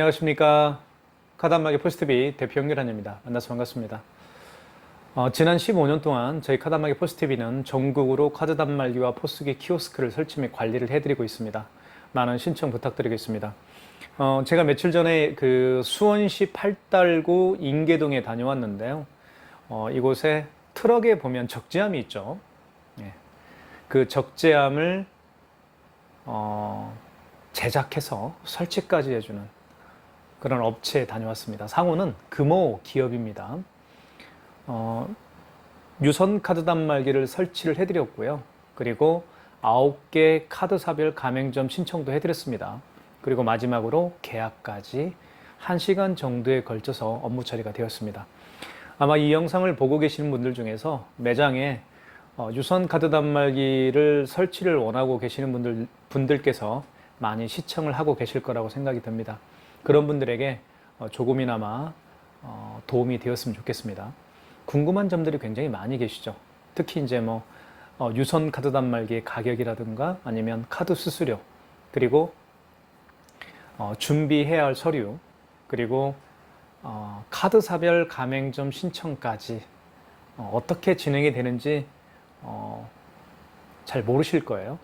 안녕하십니까. 카드단말기 포스트비 대표 연결한입니다. 만나서 반갑습니다. 지난 15년 동안 저희 카드단말기 포스트비는 전국으로 카드 단말기와 포스기 키오스크를 설치 및 관리를 해드리고 있습니다. 많은 신청 부탁드리겠습니다. 제가 며칠 전에 그 수원시 팔달구 인계동에 다녀왔는데요. 이곳에 트럭에 보면 적재함이 있죠. 예. 그 적재함을 제작해서 설치까지 해주는 그런 업체에 다녀왔습니다. 상호는 금호 기업입니다. 유선 카드 단말기를 설치를 해드렸고요. 그리고 9개 카드사별 가맹점 신청도 해드렸습니다. 그리고 마지막으로 계약까지 1시간 정도에 걸쳐서 업무 처리가 되었습니다. 아마 이 영상을 보고 계시는 분들 중에서 매장에 유선 카드 단말기를 설치를 원하고 계시는 분들께서 많이 시청을 하고 계실 거라고 생각이 듭니다. 그런 분들에게 조금이나마 도움이 되었으면 좋겠습니다. 궁금한 점들이 굉장히 많이 계시죠. 특히 이제 유선 카드 단말기의 가격이라든가 아니면 카드 수수료, 그리고 준비해야 할 서류, 그리고 카드사별 가맹점 신청까지 어떻게 진행이 되는지 잘 모르실 거예요.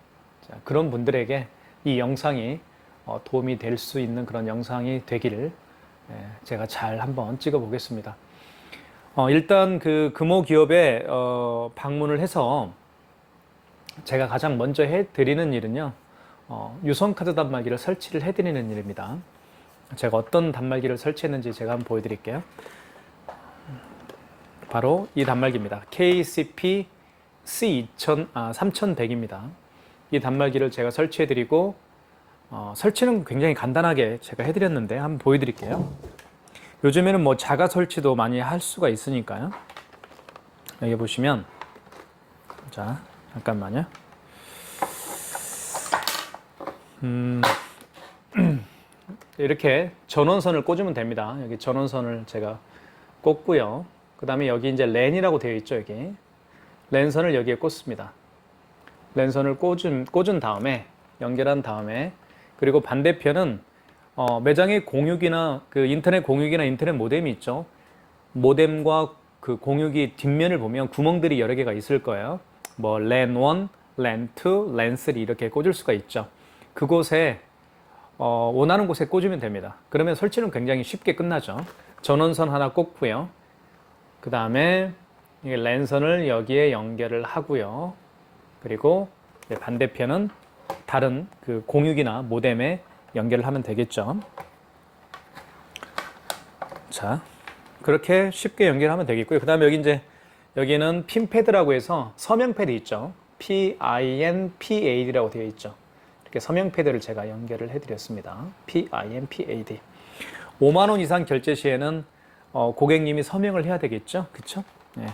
자, 그런 분들에게 이 영상이 도움이 될 수 있는 그런 영상이 되기를 제가 잘 한번 찍어 보겠습니다. 일단 그 금호 기업에 방문을 해서 제가 가장 먼저 해드리는 일은요, 유선 카드 단말기를 설치를 해드리는 일입니다. 제가 어떤 단말기를 설치했는지 제가 한번 보여드릴게요. 바로 이 단말기입니다. KCP C3100입니다. 이 단말기를 제가 설치해드리고 설치는 굉장히 간단하게 제가 해드렸는데 한번 보여드릴게요. 요즘에는 자가 설치도 많이 할 수가 있으니까요. 여기 보시면, 자, 잠깐만요. 이렇게 전원선을 꽂으면 됩니다. 여기 전원선을 제가 꽂고요. 그 다음에 여기 이제 랜이라고 되어 있죠. 여기 랜선을 여기에 꽂습니다. 랜선을 꽂은 다음에, 연결한 다음에, 그리고 반대편은 매장의 공유기나 그 인터넷 공유기나 인터넷 모뎀이 있죠. 모뎀과 그 공유기 뒷면을 보면 구멍들이 여러 개가 있을 거예요. 랜 1, 랜 2, 랜 3 이렇게 꽂을 수가 있죠. 그곳에 원하는 곳에 꽂으면 됩니다. 그러면 설치는 굉장히 쉽게 끝나죠. 전원선 하나 꽂고요. 그 다음에 랜선을 여기에 연결을 하고요. 그리고 반대편은 다른 그 공유기나 모뎀에 연결을 하면 되겠죠. 자, 그렇게 쉽게 연결하면 되겠고요. 그 다음에 여기는 핀 패드라고 해서 서명 패드 있죠. PIN-PAD라고 되어 있죠. 이렇게 서명 패드를 제가 연결을 해드렸습니다. PIN-PAD. 5만 원 이상 결제 시에는 고객님이 서명을 해야 되겠죠. 그쵸? 네.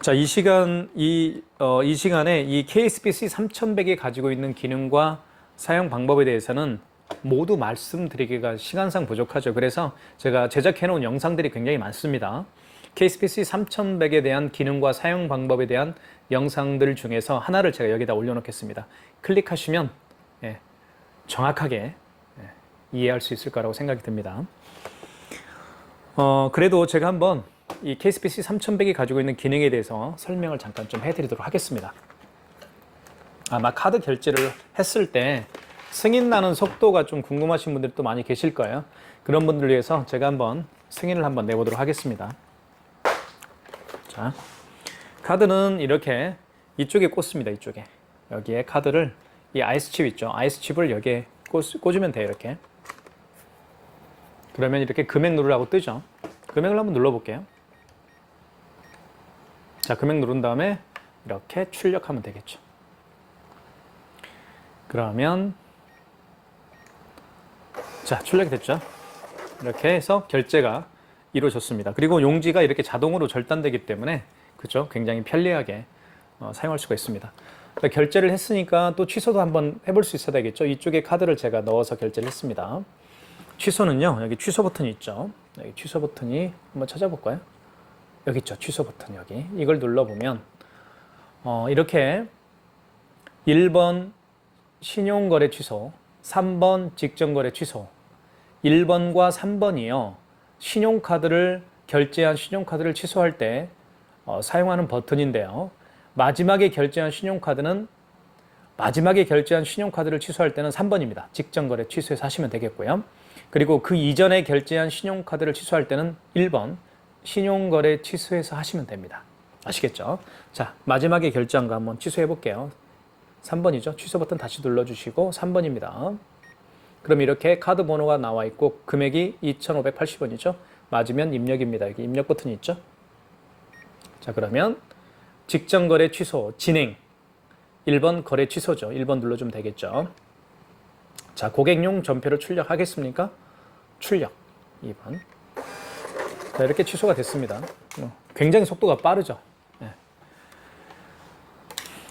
자, 이 시간에 이 KSPC 3100이 가지고 있는 기능과 사용 방법에 대해서는 모두 말씀드리기가 시간상 부족하죠. 그래서 제가 제작해 놓은 영상들이 굉장히 많습니다. KSPC 3100에 대한 기능과 사용 방법에 대한 영상들 중에서 하나를 제가 여기다 올려놓겠습니다. 클릭하시면 정확하게 이해할 수 있을 거라고 생각이 듭니다. 그래도 제가 한번 이 KSPC 3100이 가지고 있는 기능에 대해서 설명을 잠깐 좀 해드리도록 하겠습니다. 아마 카드 결제를 했을 때 승인 나는 속도가 좀 궁금하신 분들도 많이 계실 거예요. 그런 분들을 위해서 제가 한번 승인을 한번 내보도록 하겠습니다. 자, 카드는 이렇게 이쪽에 꽂습니다. 이쪽에. 여기에 카드를, 이 아이스칩 있죠. 아이스칩을 여기에 꽂으면 돼요. 이렇게. 그러면 이렇게 금액 누르라고 뜨죠. 금액을 한번 눌러볼게요. 자, 금액 누른 다음에 이렇게 출력하면 되겠죠. 그러면 자, 출력이 됐죠. 이렇게 해서 결제가 이루어졌습니다. 그리고 용지가 이렇게 자동으로 절단되기 때문에, 그죠? 굉장히 편리하게 사용할 수가 있습니다. 그러니까 결제를 했으니까 또 취소도 한번 해볼 수 있어야 되겠죠. 이쪽에 카드를 제가 넣어서 결제를 했습니다. 취소는요, 여기 취소 버튼이 있죠. 여기 취소 버튼이 한번 찾아볼까요? 여기 있죠. 취소 버튼 여기. 이걸 눌러보면 이렇게 1번 신용거래 취소, 3번 직전거래 취소. 1번과 3번이요. 신용카드를 결제한 신용카드를 취소할 때 사용하는 버튼인데요. 마지막에 결제한 신용카드를 취소할 때는 3번입니다. 직전거래 취소해서 하시면 되겠고요. 그리고 그 이전에 결제한 신용카드를 취소할 때는 1번 신용거래 취소해서 하시면 됩니다. 아시겠죠? 자, 마지막에 결제한 거 한번 취소해 볼게요. 3번이죠. 취소 버튼 다시 눌러주시고 3번입니다. 그럼 이렇게 카드 번호가 나와 있고 금액이 2,580원이죠. 맞으면 입력입니다. 여기 입력 버튼이 있죠. 자, 그러면 직전거래 취소 진행 1번 거래 취소죠. 1번 눌러주면 되겠죠. 자, 고객용 전표를 출력하겠습니까? 출력 2번. 자, 이렇게 취소가 됐습니다. 굉장히 속도가 빠르죠. 네.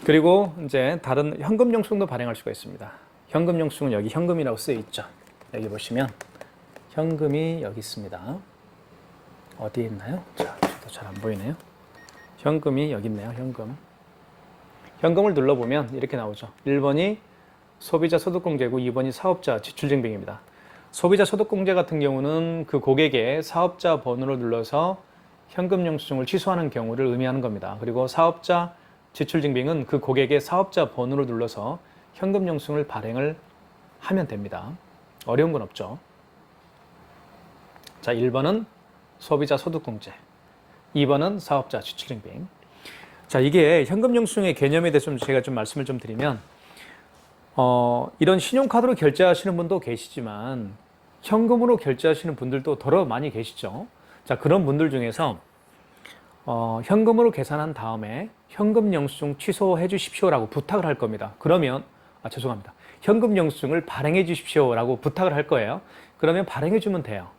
그리고 이제 다른 현금 영수증도 발행할 수가 있습니다. 현금 영수증은 여기 현금이라고 쓰여 있죠. 여기 보시면 현금이 여기 있습니다. 어디에 있나요? 자, 저도 잘 안 보이네요. 현금이 여기 있네요. 현금을 눌러보면 이렇게 나오죠. 1번이 소비자 소득공제고 2번이 사업자 지출증빙입니다. 소비자 소득공제 같은 경우는 그 고객의 사업자 번호를 눌러서 현금 영수증을 취소하는 경우를 의미하는 겁니다. 그리고 사업자 지출증빙은 그 고객의 사업자 번호를 눌러서 현금 영수증을 발행을 하면 됩니다. 어려운 건 없죠. 자, 1번은 소비자 소득공제, 2번은 사업자 지출증빙. 자, 이게 현금 영수증의 개념에 대해서 제가 좀 말씀을 좀 드리면 이런 신용카드로 결제하시는 분도 계시지만 현금으로 결제하시는 분들도 더러 많이 계시죠. 자, 그런 분들 중에서 현금으로 계산한 다음에 현금 영수증 취소해 주십시오라고 부탁을 할 겁니다. 그러면 죄송합니다. 현금 영수증을 발행해 주십시오라고 부탁을 할 거예요. 그러면 발행해 주면 돼요.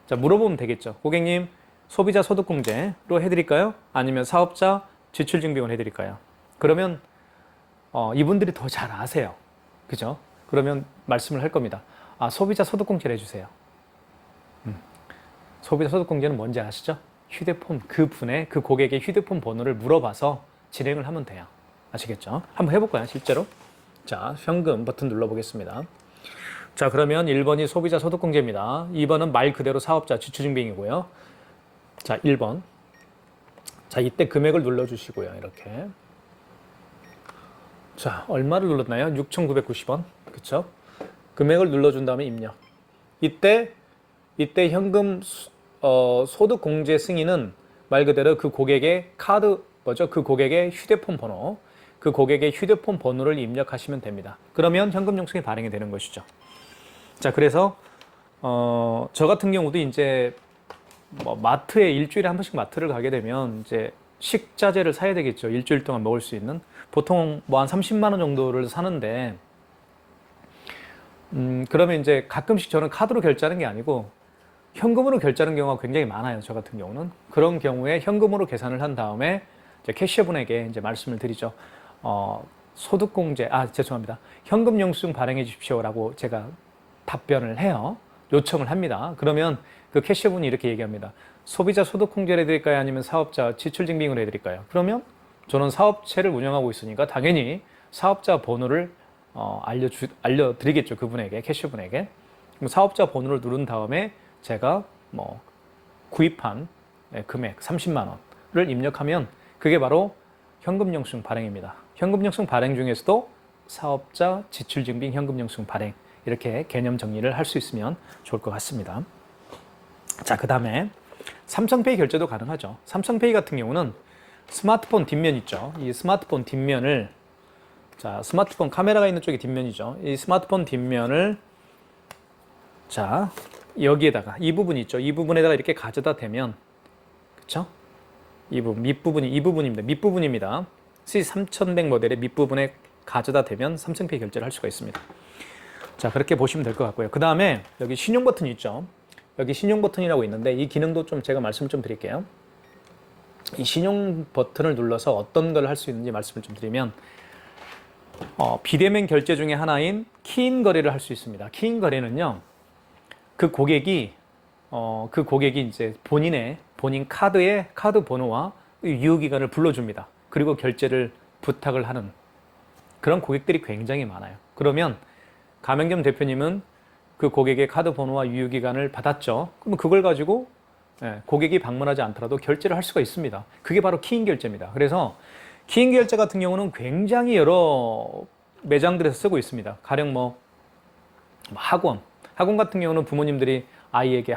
자, 물어보면 되겠죠. 고객님, 소비자 소득공제로 해드릴까요? 아니면 사업자 지출증빙을 해드릴까요? 그러면 이분들이 더 잘 아세요. 그죠? 그러면 말씀을 할 겁니다. 소비자 소득공제를 해주세요. 소비자 소득공제는 뭔지 아시죠? 휴대폰, 그 고객의 휴대폰 번호를 물어봐서 진행을 하면 돼요. 아시겠죠? 한번 해볼까요? 실제로? 자, 현금 버튼 눌러보겠습니다. 자, 그러면 1번이 소비자 소득공제입니다. 2번은 말 그대로 사업자 지출증빙이고요. 자, 1번. 자, 이때 금액을 눌러주시고요. 이렇게. 자, 얼마를 눌렀나요? 6,990원. 그쵸? 금액을 눌러준 다음에 입력. 이때 현금 소득공제 승인은 말 그대로 그 고객의 그 고객의 휴대폰 번호, 그 고객의 휴대폰 번호를 입력하시면 됩니다. 그러면 현금 영수증이 발행이 되는 것이죠. 자, 그래서 저 같은 경우도 이제 마트에 일주일에 한 번씩 마트를 가게 되면 이제 식자재를 사야 되겠죠. 일주일 동안 먹을 수 있는. 보통 한 30만 원 정도를 사는데 그러면 이제 가끔씩 저는 카드로 결제하는 게 아니고 현금으로 결제하는 경우가 굉장히 많아요. 저 같은 경우는. 그런 경우에 현금으로 계산을 한 다음에 이제 캐셔분에게 이제 말씀을 드리죠. 소득공제, 죄송합니다. 현금 영수증 발행해 주십시오라고 제가 답변을 해요. 요청을 합니다. 그러면 그 캐셔분이 이렇게 얘기합니다. 소비자 소득공제를 해드릴까요? 아니면 사업자 지출증빙을 해드릴까요? 그러면 저는 사업체를 운영하고 있으니까 당연히 사업자 번호를 알려드리겠죠. 그분에게, 캐셔분에게. 그럼 사업자 번호를 누른 다음에 제가 구입한 금액 30만 원을 입력하면 그게 바로 현금 영수증 발행입니다. 현금 영수증 발행 중에서도 사업자 지출증빙 현금 영수증 발행 이렇게 개념 정리를 할 수 있으면 좋을 것 같습니다. 자, 그 다음에 삼성페이 결제도 가능하죠. 삼성페이 같은 경우는 스마트폰 뒷면 있죠. 이 스마트폰 뒷면을 스마트폰 카메라가 있는 쪽이 뒷면이죠. 이 스마트폰 뒷면을 여기에다가 이 부분 있죠. 이 부분에다가 이렇게 가져다 대면 그쵸? 이 부분 밑부분입니다. C3100 모델의 밑부분에 가져다 대면 삼성페이 결제를 할 수가 있습니다. 자, 그렇게 보시면 될 것 같고요. 그 다음에 여기 신용 버튼이 있죠. 여기 신용 버튼이라고 있는데 이 기능도 좀 제가 말씀을 좀 드릴게요. 이 신용 버튼을 눌러서 어떤 걸 할 수 있는지 말씀을 좀 드리면 비대면 결제 중에 하나인 키인 거래를 할 수 있습니다. 키인 거래는요. 그 고객이 이제 본인 카드의 카드 번호와 유효기간을 불러줍니다. 그리고 결제를 부탁을 하는 그런 고객들이 굉장히 많아요. 그러면 가맹점 대표님은 그 고객의 카드 번호와 유효기간을 받았죠. 그러면 그걸 가지고 고객이 방문하지 않더라도 결제를 할 수가 있습니다. 그게 바로 키인 결제입니다. 그래서 키인 결제 같은 경우는 굉장히 여러 매장들에서 쓰고 있습니다. 가령 뭐 학원 같은 경우는 부모님들이 아이에게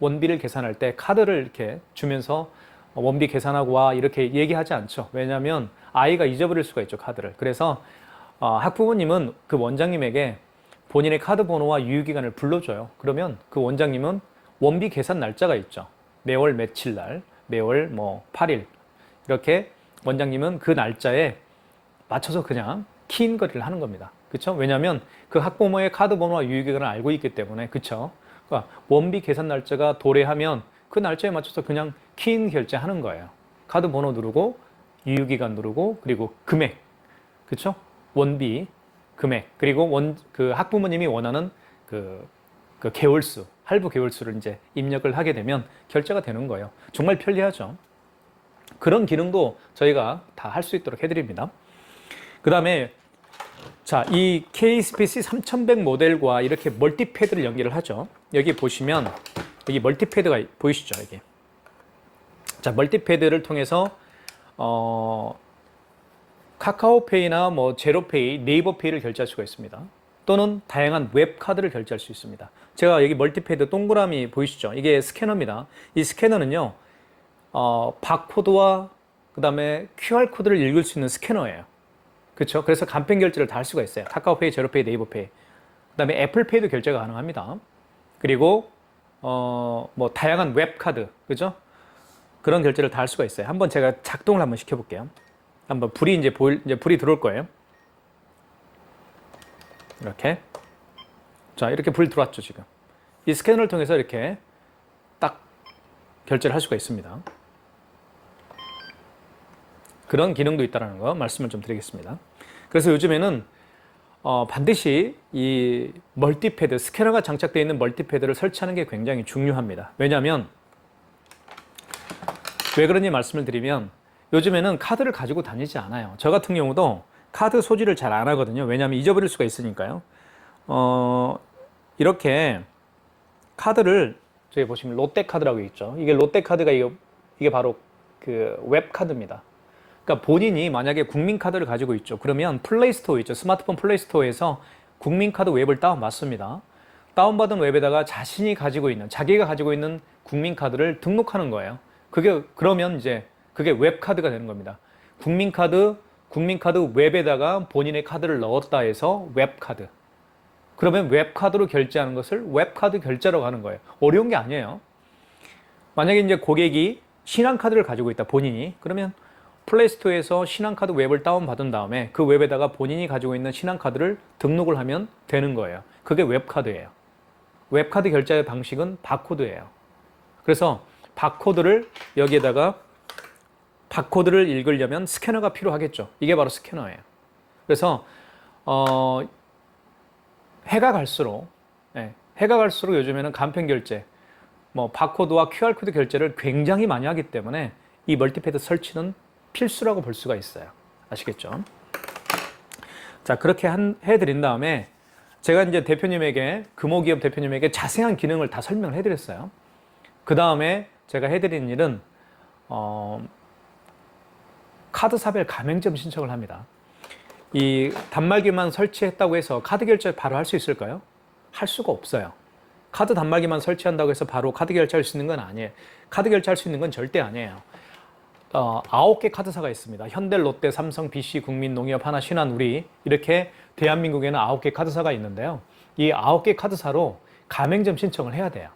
원비를 계산할 때 카드를 이렇게 주면서 원비 계산하고 와 이렇게 얘기하지 않죠. 왜냐하면 아이가 잊어버릴 수가 있죠, 카드를. 그래서 학부모님은 그 원장님에게 본인의 카드 번호와 유효기간을 불러줘요. 그러면 그 원장님은 원비 계산 날짜가 있죠. 매월 며칠 날, 매월 뭐 8일 이렇게 원장님은 그 날짜에 맞춰서 그냥 키인 거리를 하는 겁니다. 그렇죠? 왜냐하면 그 학부모의 카드 번호와 유효기간을 알고 있기 때문에. 그렇죠? 그러니까 원비 계산 날짜가 도래하면 그 날짜에 맞춰서 그냥 키인 결제하는 거예요. 카드 번호 누르고 유효기간 누르고 그리고 금액. 그렇죠? 원비, 금액, 그리고 그 학부모님이 원하는 그 개월수, 할부 개월수를 이제 입력을 하게 되면 결제가 되는 거예요. 정말 편리하죠. 그런 기능도 저희가 다 할 수 있도록 해드립니다. 그 다음에 자, 이 KSPC 3100 모델과 이렇게 멀티패드를 연결을 하죠. 여기 보시면 여기 멀티패드가 보이시죠? 여기. 자, 멀티패드를 통해서 카카오페이나 뭐 제로페이, 네이버페이를 결제할 수가 있습니다. 또는 다양한 웹카드를 결제할 수 있습니다. 제가 여기 멀티패드 동그라미 보이시죠? 이게 스캐너입니다. 이 스캐너는요, 바코드와 그 다음에 QR코드를 읽을 수 있는 스캐너예요. 그렇죠? 그래서 간편 결제를 다 할 수가 있어요. 카카오페이, 제로페이, 네이버페이. 그 다음에 애플페이도 결제가 가능합니다. 그리고 뭐 다양한 웹카드, 그죠? 그런 결제를 다 할 수가 있어요. 한번 제가 작동을 한번 시켜볼게요. 한번 불이 이제 불이 들어올 거예요. 이렇게. 자, 이렇게 불이 들어왔죠, 지금. 이 스캐너를 통해서 이렇게 딱 결제를 할 수가 있습니다. 그런 기능도 있다는 거 말씀을 좀 드리겠습니다. 그래서 요즘에는 반드시 이 멀티패드, 스캐너가 장착되어 있는 멀티패드를 설치하는 게 굉장히 중요합니다. 왜냐하면 왜 그런지 말씀을 드리면 요즘에는 카드를 가지고 다니지 않아요. 저 같은 경우도 카드 소지를 잘 안 하거든요. 왜냐하면 잊어버릴 수가 있으니까요. 이렇게 카드를 저기 보시면 롯데카드라고 있죠. 이게 롯데카드가 이게 바로 그 웹카드입니다. 그러니까 본인이 만약에 국민카드를 가지고 있죠. 그러면 플레이스토어 있죠. 스마트폰 플레이스토어에서 국민카드 웹을 다운받습니다. 다운받은 웹에다가 자기가 가지고 있는 국민카드를 등록하는 거예요. 그러면 이제 그게 웹카드가 되는 겁니다. 국민카드 웹에다가 본인의 카드를 넣었다 해서 웹카드. 그러면 웹카드로 결제하는 것을 웹카드 결제라고 하는 거예요. 어려운 게 아니에요. 만약에 이제 고객이 신한카드를 가지고 있다, 본인이. 그러면 플레이스토어에서 신한카드 웹을 다운받은 다음에 그 웹에다가 본인이 가지고 있는 신한카드를 등록을 하면 되는 거예요. 그게 웹카드예요. 웹카드 결제 방식은 바코드예요. 그래서 여기에다가 바코드를 읽으려면 스캐너가 필요하겠죠. 이게 바로 스캐너예요. 그래서 해가 갈수록 요즘에는 간편 결제, 뭐 바코드와 QR코드 결제를 굉장히 많이 하기 때문에 이 멀티패드 설치는 필수라고 볼 수가 있어요. 아시겠죠? 자, 그렇게 해드린 다음에 제가 이제 금호기업 대표님에게 자세한 기능을 다 설명을 해드렸어요. 그 다음에 제가 해드린 일은 카드사별 가맹점 신청을 합니다. 이 단말기만 설치했다고 해서 카드 결제 바로 할 수 있을까요? 할 수가 없어요. 카드 단말기만 설치한다고 해서 바로 카드 결제할 수 있는 건 아니에요. 카드 결제할 수 있는 건 절대 아니에요. 9개 카드사가 있습니다. 현대, 롯데, 삼성, BC, 국민, 농협, 하나, 신한, 우리 이렇게 대한민국에는 9개 카드사가 있는데요. 이 9개 카드사로 가맹점 신청을 해야 돼요.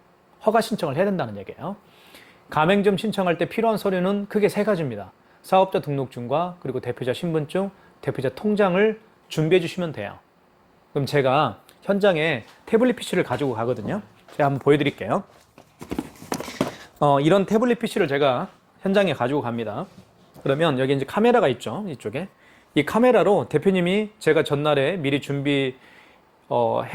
허가 신청을 해야 된다는 얘기예요. 가맹점 신청할 때 필요한 서류는 크게 3가지입니다. 사업자 등록증과 그리고 대표자 신분증, 대표자 통장을 준비해 주시면 돼요. 그럼 제가 현장에 태블릿 PC를 가지고 가거든요. 제가 한번 보여드릴게요. 이런 태블릿 PC를 제가 현장에 가지고 갑니다. 그러면 여기 이제 카메라가 있죠. 이쪽에. 이 카메라로 대표님이 제가 전날에 미리 준비해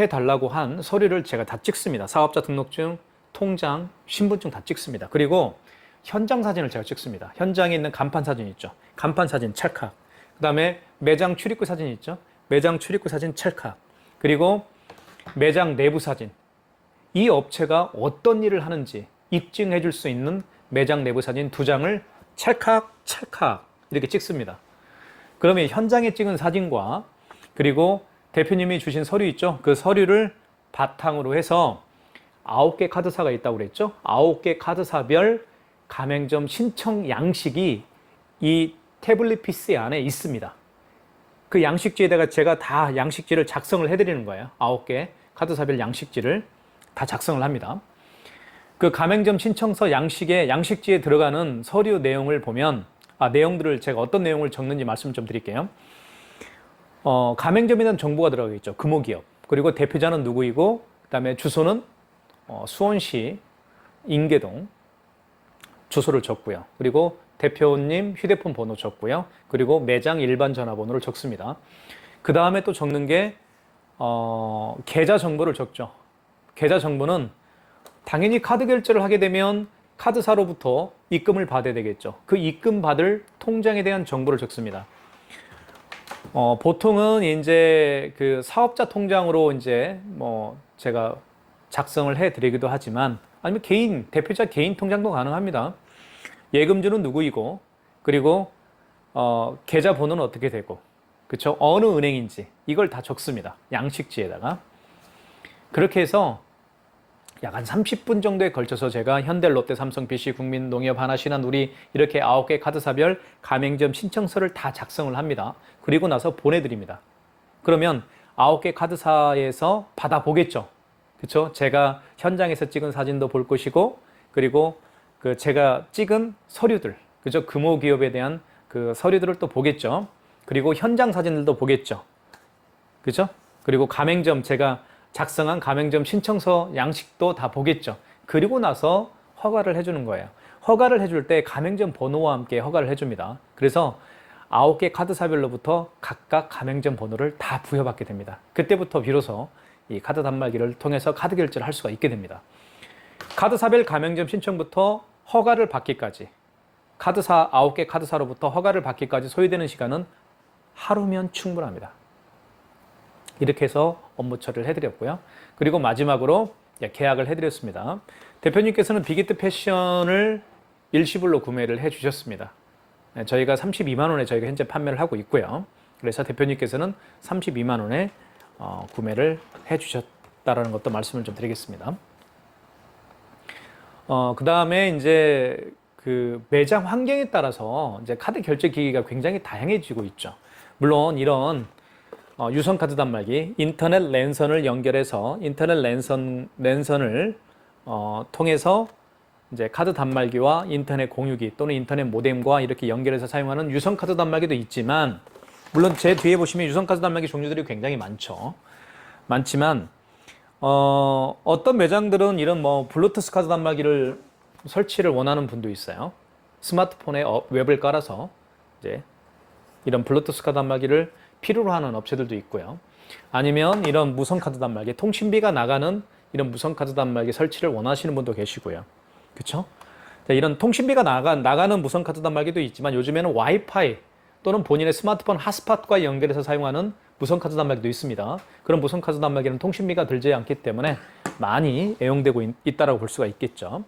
달라고 한 서류를 제가 다 찍습니다. 사업자 등록증, 통장, 신분증 다 찍습니다. 그리고 현장 사진을 제가 찍습니다. 현장에 있는 간판 사진 있죠. 간판 사진 찰칵. 그 다음에 매장 출입구 사진 있죠. 매장 출입구 사진 찰칵, 그리고 매장 내부 사진. 이 업체가 어떤 일을 하는지 입증해 줄 수 있는 매장 내부 사진 2장을 찰칵 찰칵 이렇게 찍습니다. 그러면 현장에 찍은 사진과 그리고 대표님이 주신 서류 있죠? 그 서류를 바탕으로 해서 9개 카드사가 있다고 그랬죠? 9개 카드사별 가맹점 신청 양식이 이 태블릿 PC 안에 있습니다. 그 양식지에다가 제가 다 양식지를 작성을 해드리는 거예요. 9개 카드사별 양식지를 다 작성을 합니다. 그 가맹점 신청서 양식지에 들어가는 서류 내용을 보면, 내용들을 제가 어떤 내용을 적는지 말씀 좀 드릴게요. 가맹점에 대한 정보가 들어가 있죠. 금호기업. 그리고 대표자는 누구이고, 그 다음에 주소는 수원시 인계동 주소를 적고요. 그리고 대표님 휴대폰 번호 적고요. 그리고 매장 일반 전화번호를 적습니다. 그 다음에 또 적는 게 계좌 정보를 적죠. 계좌 정보는 당연히 카드 결제를 하게 되면 카드사로부터 입금을 받아야 되겠죠. 그 입금 받을 통장에 대한 정보를 적습니다. 보통은 이제 그 사업자 통장으로 이제 제가 작성을 해 드리기도 하지만, 아니면 대표자 개인 통장도 가능합니다. 예금주는 누구이고, 그리고 계좌 번호는 어떻게 되고, 그쵸? 어느 은행인지 이걸 다 적습니다. 양식지에다가. 그렇게 해서 약 한 30분 정도에 걸쳐서 제가 현대, 롯데, 삼성, BC, 국민, 농협, 하나, 신한, 우리 이렇게 9개 카드사별 가맹점 신청서를 다 작성을 합니다. 그리고 나서 보내드립니다. 그러면 9개 카드사에서 받아보겠죠. 그쵸? 제가 현장에서 찍은 사진도 볼 것이고, 그리고 그 제가 찍은 서류들, 그죠? 금호기업에 대한 그 서류들을 또 보겠죠. 그리고 현장 사진들도 보겠죠. 그죠? 그리고 가맹점, 제가 작성한 가맹점 신청서 양식도 다 보겠죠. 그리고 나서 허가를 해주는 거예요. 허가를 해줄 때 가맹점 번호와 함께 허가를 해줍니다. 그래서 9개 카드사별로부터 각각 가맹점 번호를 다 부여받게 됩니다. 그때부터 비로소 이 카드 단말기를 통해서 카드 결제를 할 수가 있게 됩니다. 카드사별 가맹점 신청부터 허가를 받기까지, 9개 카드사로부터 허가를 받기까지 소요되는 시간은 하루면 충분합니다. 이렇게 해서 업무 처리를 해드렸고요. 그리고 마지막으로 계약을 해드렸습니다. 대표님께서는 빅히트 패션을 일시불로 구매를 해주셨습니다. 저희가 32만 원에 저희가 현재 판매를 하고 있고요. 그래서 대표님께서는 32만 원에 구매를 해주셨다라는 것도 말씀을 좀 드리겠습니다. 그 다음에 이제 그 매장 환경에 따라서 이제 카드 결제 기기가 굉장히 다양해지고 있죠. 물론 이런 유선카드 단말기, 인터넷 랜선을 연결해서 인터넷 랜선을 통해서 이제 카드 단말기와 인터넷 공유기 또는 인터넷 모뎀과 이렇게 연결해서 사용하는 유선카드 단말기도 있지만, 물론 제 뒤에 보시면 유선카드 단말기 종류들이 굉장히 많지만 어떤 매장들은 이런 블루투스 카드 단말기를 설치를 원하는 분도 있어요. 스마트폰에 웹을 깔아서 이제 이런 블루투스 카드 단말기를 필요로 하는 업체들도 있고요. 아니면 이런 무선 카드 단말기, 통신비가 나가는 이런 무선 카드 단말기 설치를 원하시는 분도 계시고요. 그렇죠? 이런 통신비가 나가는 무선 카드 단말기도 있지만, 요즘에는 와이파이 또는 본인의 스마트폰 핫스팟과 연결해서 사용하는 무선 카드 단말기도 있습니다. 그런 무선 카드 단말기는 통신비가 들지 않기 때문에 많이 애용되고 있다라고 볼 수가 있겠죠.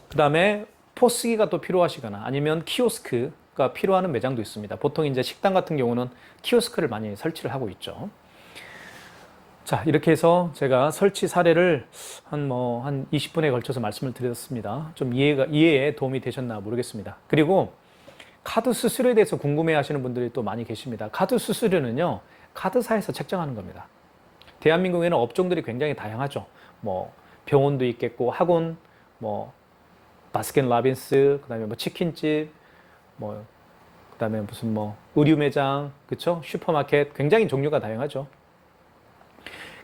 그 다음에 포스기가 또 필요하시거나 아니면 키오스크가 필요한 매장도 있습니다. 보통 이제 식당 같은 경우는 키오스크를 많이 설치를 하고 있죠. 자, 이렇게 해서 제가 설치 사례를 한 20분에 걸쳐서 말씀을 드렸습니다. 좀 이해에 도움이 되셨나 모르겠습니다. 그리고 카드 수수료에 대해서 궁금해 하시는 분들이 또 많이 계십니다. 카드 수수료는요, 카드사에서 책정하는 겁니다. 대한민국에는 업종들이 굉장히 다양하죠. 병원도 있겠고, 학원, 바스킨라빈스, 그 다음에 치킨집, 그 다음에 무슨 의류 매장, 그쵸? 슈퍼마켓, 굉장히 종류가 다양하죠.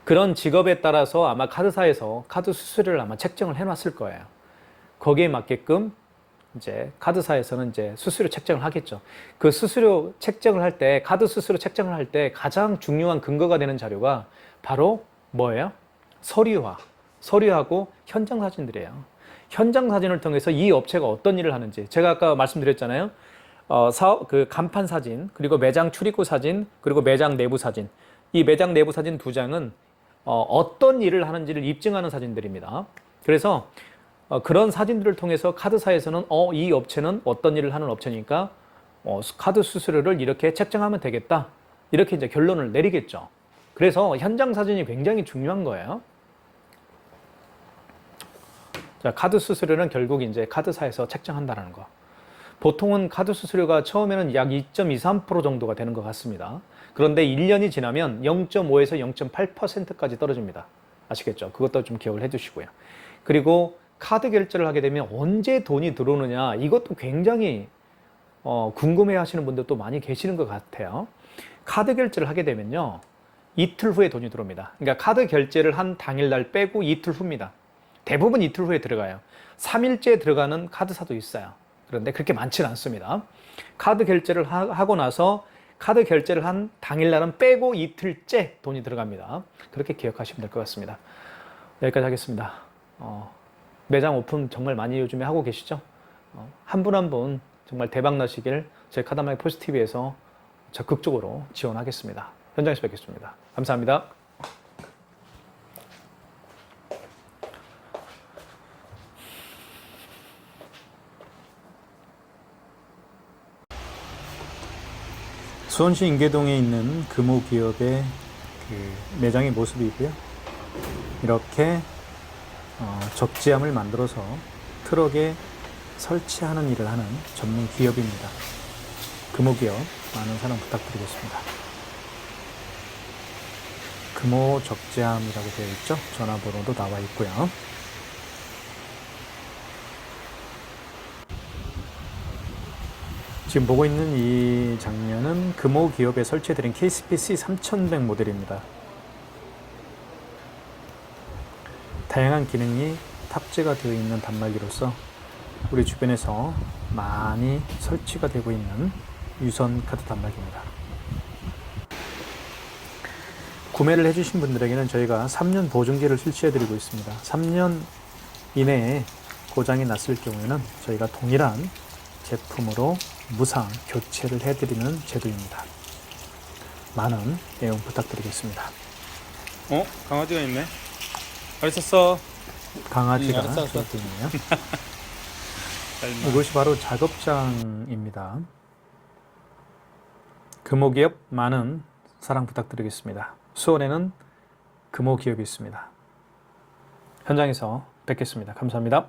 그런 직업에 따라서 아마 카드사에서 카드 수수료를 아마 책정을 해놨을 거예요. 거기에 맞게끔 이제 카드사에서는 이제 수수료 책정을 하겠죠. 그 수수료 책정을 할 때, 카드 수수료 책정을 할 때 가장 중요한 근거가 되는 자료가 바로 뭐예요? 서류하고 현장 사진들이에요. 현장 사진을 통해서 이 업체가 어떤 일을 하는지, 제가 아까 말씀드렸잖아요. 그 간판 사진, 그리고 매장 출입구 사진, 그리고 매장 내부 사진, 이 매장 내부 사진 2장은 어떤 일을 하는지를 입증하는 사진들입니다. 그래서 그런 사진들을 통해서 카드사에서는 이 업체는 어떤 일을 하는 업체니까 카드 수수료를 이렇게 책정하면 되겠다. 이렇게 이제 결론을 내리겠죠. 그래서 현장 사진이 굉장히 중요한 거예요. 자, 카드 수수료는 결국 이제 카드사에서 책정한다는 거. 보통은 카드 수수료가 처음에는 약 2.23% 정도가 되는 것 같습니다. 그런데 1년이 지나면 0.5에서 0.8%까지 떨어집니다. 아시겠죠? 그것도 좀 기억을 해두시고요. 그리고 카드 결제를 하게 되면 언제 돈이 들어오느냐, 이것도 굉장히 궁금해 하시는 분들도 많이 계시는 것 같아요. 카드 결제를 하게 되면요, 이틀 후에 돈이 들어옵니다. 그러니까 카드 결제를 한 당일날 빼고 이틀 후입니다. 대부분 이틀 후에 들어가요. 3일째 들어가는 카드사도 있어요. 그런데 그렇게 많지는 않습니다. 카드 결제를 하고 나서 카드 결제를 한 당일날은 빼고 이틀째 돈이 들어갑니다. 그렇게 기억하시면 될 것 같습니다. 여기까지 하겠습니다. 매장 오픈 정말 많이 요즘에 하고 계시죠? 한 분 한 분 정말 대박 나시길 저희 카다마이 포스TV에서 적극적으로 지원하겠습니다. 현장에서 뵙겠습니다. 감사합니다. 수원시 인계동에 있는 금호기업의 그 매장의 모습이고요. 이렇게 적재함을 만들어서 트럭에 설치하는 일을 하는 전문 기업입니다. 금호기업 많은 사랑 부탁드리겠습니다. 금호 적재함이라고 되어 있죠. 전화번호도 나와 있고요. 지금 보고 있는 이 장면은 금호 기업에 설치해드린 KCPC 3100 모델입니다. 다양한 기능이 탑재가 되어 있는 단말기로서 우리 주변에서 많이 설치가 되고 있는 유선 카드 단말기입니다. 구매를 해주신 분들에게는 저희가 3년 보증기를 실시해드리고 있습니다. 3년 이내에 고장이 났을 경우에는 저희가 동일한 제품으로 무상 교체를 해드리는 제도입니다. 많은 애용 부탁드리겠습니다. 강아지가 있네. 알았었어. 강아지가 알았어. 저렇게 있네요. 이곳이 바로 작업장입니다. 금호기업 많은 사랑 부탁드리겠습니다. 수원에는 금호기업이 있습니다. 현장에서 뵙겠습니다. 감사합니다.